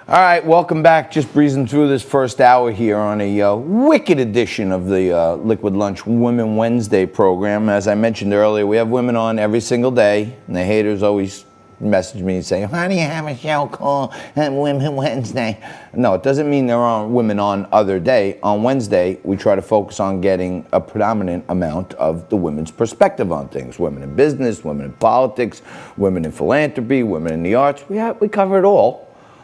All right, welcome back. Just breezing through this first hour here on a wicked edition of the Liquid Lunch Women Wednesday program. As I mentioned earlier, we have women on every single day, and the haters always message me and say, "Why do you have a show called Women Wednesday?" No, it doesn't mean there aren't women on other day. On Wednesday, we try to focus on getting a predominant amount of the women's perspective on things. Women in business, women in politics, women in philanthropy, women in the arts. We cover it all.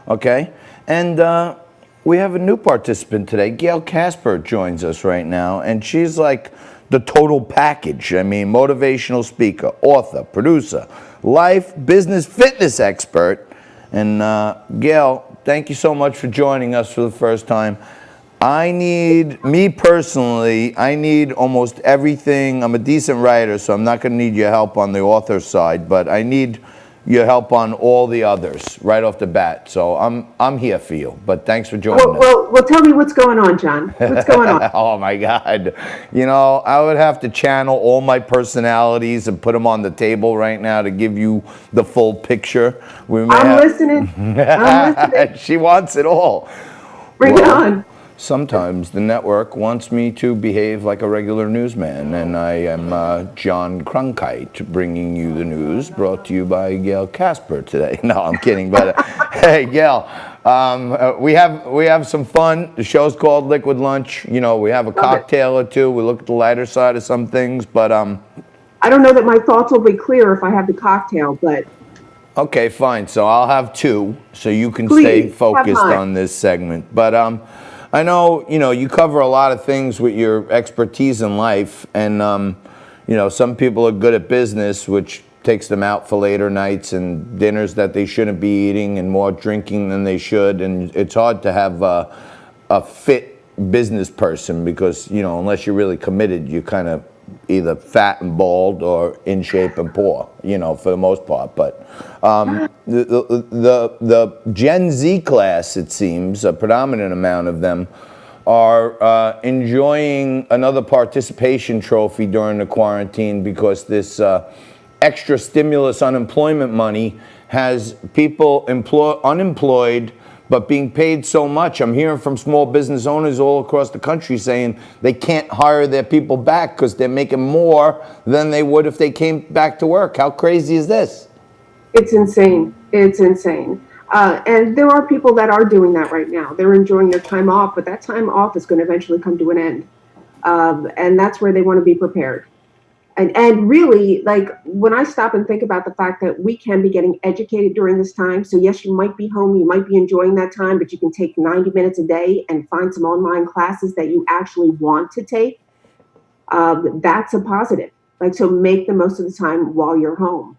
Okay, and we have a new participant today. Gail Kasper joins us right now, and she's like the total package. I mean, motivational speaker, author, producer, life, business, fitness expert. And Gail, thank you so much for joining us for the first time. Me personally, I need almost everything. I'm a decent writer, so I'm not going to need your help on the author side, but I need your help on all the others right off the bat. So I'm here for you, but thanks for joining us. Well, tell me what's going on, John. What's going on? Oh my God. You know, I would have to channel all my personalities and put them on the table right now to give you the full picture. I'm listening. She wants it all. Bring it on. Sometimes the network wants me to behave like a regular newsman, and I am John Cronkite bringing you the news, brought to you by Gail Kasper today. No, I'm kidding, but hey, Gail, we have some fun. The show's called Liquid Lunch. You know, we have a cocktail or two. We look at the lighter side of some things, but I don't know that my thoughts will be clear if I have the cocktail, but okay, fine. So I'll have two, so you can stay focused on this segment. But I know, you cover a lot of things with your expertise in life, and, some people are good at business, which takes them out for later nights and dinners that they shouldn't be eating and more drinking than they should, and it's hard to have a fit business person because, unless you're really committed, you kind of either fat and bald or in shape and poor, for the most part. But the Gen Z class, it seems, a predominant amount of them are enjoying another participation trophy during the quarantine because this extra stimulus unemployment money has people unemployed but being paid so much. I'm hearing from small business owners all across the country saying they can't hire their people back because they're making more than they would if they came back to work. How crazy is this? It's insane. It's insane. And there are people that are doing that right now. They're enjoying their time off, but that time off is going to eventually come to an end. And that's where they want to be prepared. And really, like, when I stop and think about the fact that we can be getting educated during this time. So yes, you might be home, you might be enjoying that time, but you can take 90 minutes a day and find some online classes that you actually want to take. That's a positive. Like, so make the most of the time while you're home.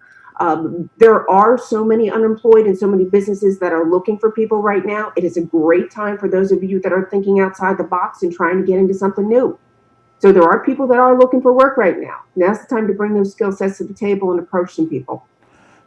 There are so many unemployed and so many businesses that are looking for people right now. It is a great time for those of you that are thinking outside the box and trying to get into something new. So there are people that are looking for work right now. Now's the time to bring those skill sets to the table and approach some people.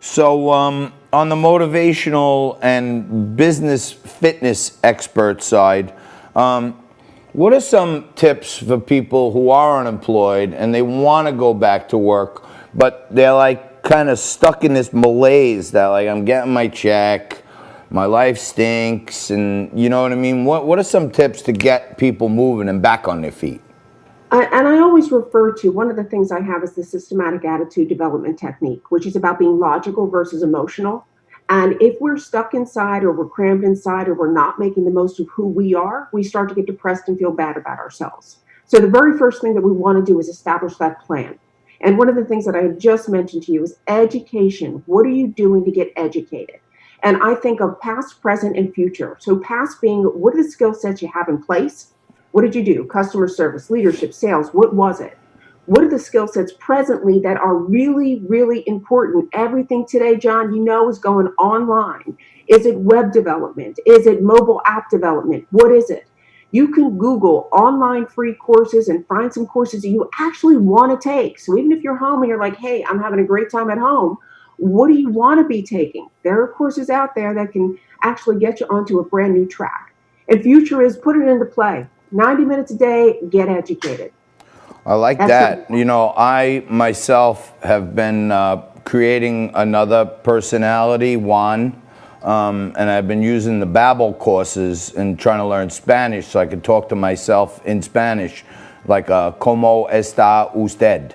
So on the motivational and business fitness expert side, what are some tips for people who are unemployed and they want to go back to work, but they're like kind of stuck in this malaise that like I'm getting my check, my life stinks, and you know what I mean? What are some tips to get people moving and back on their feet? And I always refer to one of the things I have is the systematic attitude development technique, which is about being logical versus emotional. And if we're stuck inside or we're crammed inside or we're not making the most of who we are, we start to get depressed and feel bad about ourselves. So the very first thing that we want to do is establish that plan. And one of the things that I just mentioned to you is education. What are you doing to get educated? And I think of past, present, and future. So past being, what are the skill sets you have in place? What did you do? Customer service, leadership, sales. What was it? What are the skill sets presently that are really, really important? Everything today, John, is going online. Is it web development? Is it mobile app development? What is it? You can Google online free courses and find some courses that you actually want to take. So even if you're home and you're like, hey, I'm having a great time at home, what do you want to be taking? There are courses out there that can actually get you onto a brand new track. And future is put it into play. 90 minutes a day, get educated. I like that. I myself have been creating another personality, Juan, and I've been using the Babbel courses and trying to learn Spanish so I can talk to myself in Spanish, like "Cómo está usted?"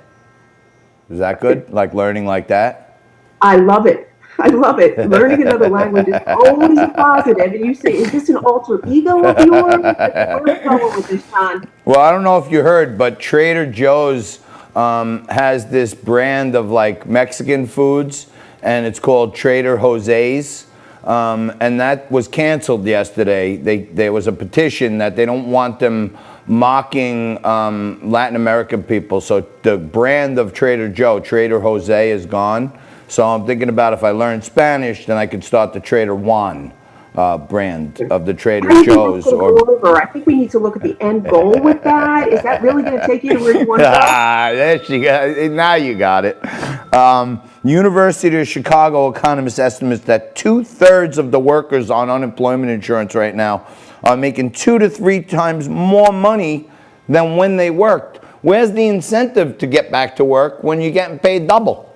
Is that good? Like learning like that? I love it. I love it. Learning another language is always a positive. And you say, is this an alter ego of yours? Where are we going with this, John? Well, I don't know if you heard, but Trader Joe's has this brand of like Mexican foods, and it's called Trader Jose's. And that was canceled yesterday. There was a petition that they don't want them mocking Latin American people. So the brand of Trader Joe, Trader Jose, is gone. So I'm thinking about if I learn Spanish, then I could start the Trader Juan brand of the Trader Joe's. I think we need to look at the end goal with that. Is that really going to take you to where you want to go? There she got, now you got it. University of Chicago economist estimates that 2/3 of the workers on unemployment insurance right now are making 2 to 3 times more money than when they worked. Where's the incentive to get back to work when you're getting paid double?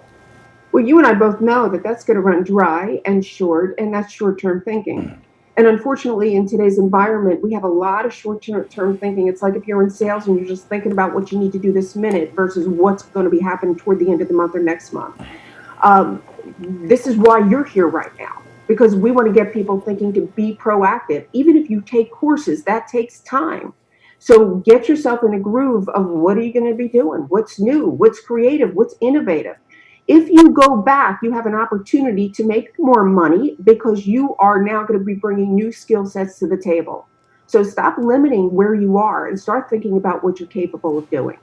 Well, you and I both know that that's going to run dry and short, and that's short-term thinking. And unfortunately, in today's environment, we have a lot of short-term thinking. It's like if you're in sales and you're just thinking about what you need to do this minute versus what's going to be happening toward the end of the month or next month. This is why you're here right now, because we want to get people thinking to be proactive. Even if you take courses, that takes time. So get yourself in a groove of what are you going to be doing? What's new? What's creative? What's innovative? If you go back, you have an opportunity to make more money because you are now going to be bringing new skill sets to the table. So stop limiting where you are and start thinking about what you're capable of doing.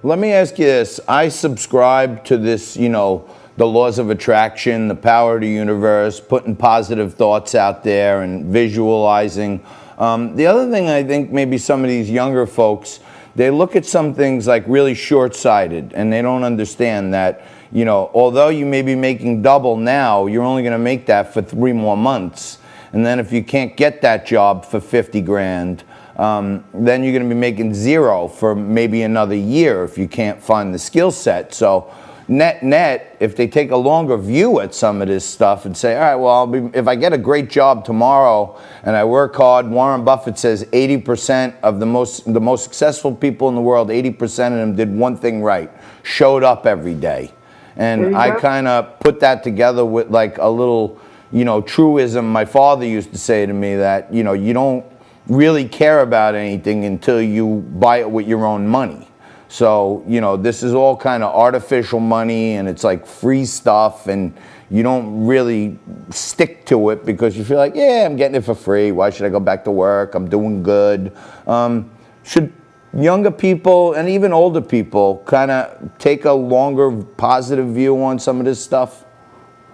Let me ask you this. I subscribe to this, the laws of attraction, the power of the universe, putting positive thoughts out there and visualizing. The other thing I think maybe some of these younger folks, they look at some things like really short-sighted, and they don't understand that, although you may be making double now, you're only going to make that for 3 more months. And then if you can't get that job for 50 grand, then you're going to be making 0 for maybe another year if you can't find the skill set. So net, if they take a longer view at some of this stuff and say, all right, well, if I get a great job tomorrow and I work hard, Warren Buffett says 80% of the most successful people in the world, 80% of them did one thing right, showed up every day. And I kind of put that together with like a little, truism my father used to say to me that, you don't really care about anything until you buy it with your own money. So, this is all kind of artificial money, and it's like free stuff, and you don't really stick to it because you feel like, yeah, I'm getting it for free. Why should I go back to work? I'm doing good. Should younger people and even older people kind of take a longer positive view on some of this stuff?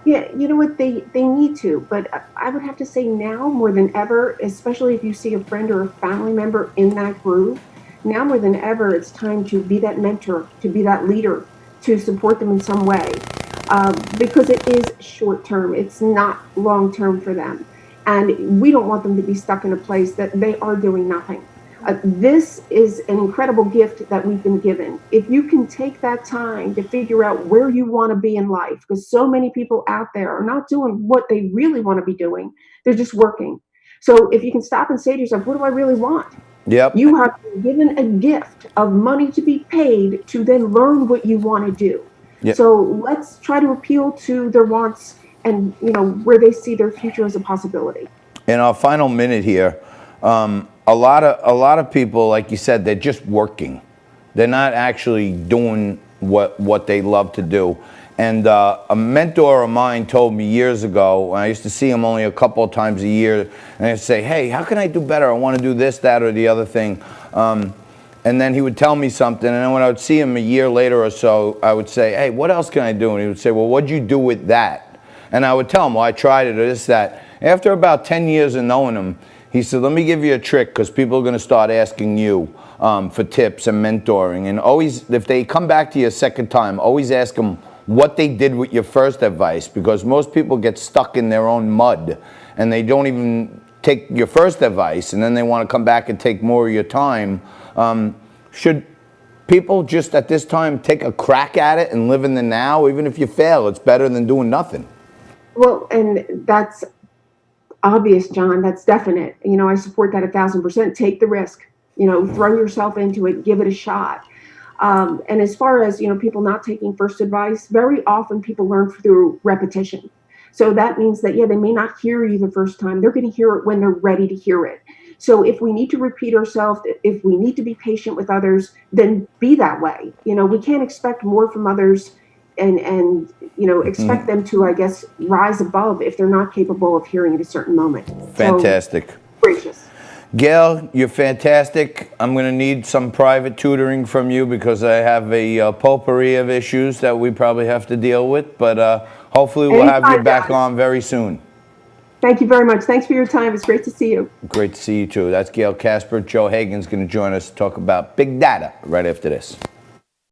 Yeah, you know what, they need to, but I would have to say now more than ever, especially if you see a friend or a family member in that groove, now more than ever, it's time to be that mentor, to be that leader, to support them in some way, because it is short term. It's not long term for them. And we don't want them to be stuck in a place that they are doing nothing. This is an incredible gift that we've been given. If you can take that time to figure out where you want to be in life, because so many people out there are not doing what they really want to be doing. They're just working. So if you can stop and say to yourself, what do I really want? Yep. You have been given a gift of money to be paid to then learn what you want to do. Yep. So let's try to appeal to their wants and where they see their future as a possibility. In our final minute here, a lot of people, like you said, they're just working. They're not actually doing what they love to do. And a mentor of mine told me years ago, I used to see him only a couple of times a year, and I'd say, hey, how can I do better? I want to do this, that, or the other thing. And then he would tell me something, and then when I would see him a year later or so, I would say, hey, what else can I do? And he would say, well, what'd you do with that? And I would tell him, well, I tried it, or this, that. After about 10 years of knowing him, he said, let me give you a trick, because people are going to start asking you for tips and mentoring. And always, if they come back to you a second time, always ask them what they did with your first advice, because most people get stuck in their own mud, and they don't even take your first advice, and then they want to come back and take more of your time. Should people just at this time take a crack at it and live in the now? Even if you fail, it's better than doing nothing. Well, and that's Obvious, John. That's definite. I support that 1,000%. Take the risk. Throw yourself into it. Give it a shot. And as far as people not taking first advice, very often people learn through repetition. So that means that they may not hear you the first time. They're going to hear it when they're ready to hear it. So if we need to repeat ourselves, if we need to be patient with others, then be that way. We can't expect more from others and expect them to, I guess, rise above if they're not capable of hearing at a certain moment. Fantastic. So, gracious. Gail, you're fantastic. I'm going to need some private tutoring from you because I have a potpourri of issues that we probably have to deal with, but hopefully we'll have you back on very soon. Thank you very much. Thanks for your time. It's great to see you. Great to see you too. That's Gail Kasper. Joe Hagan's going to join us to talk about big data right after this.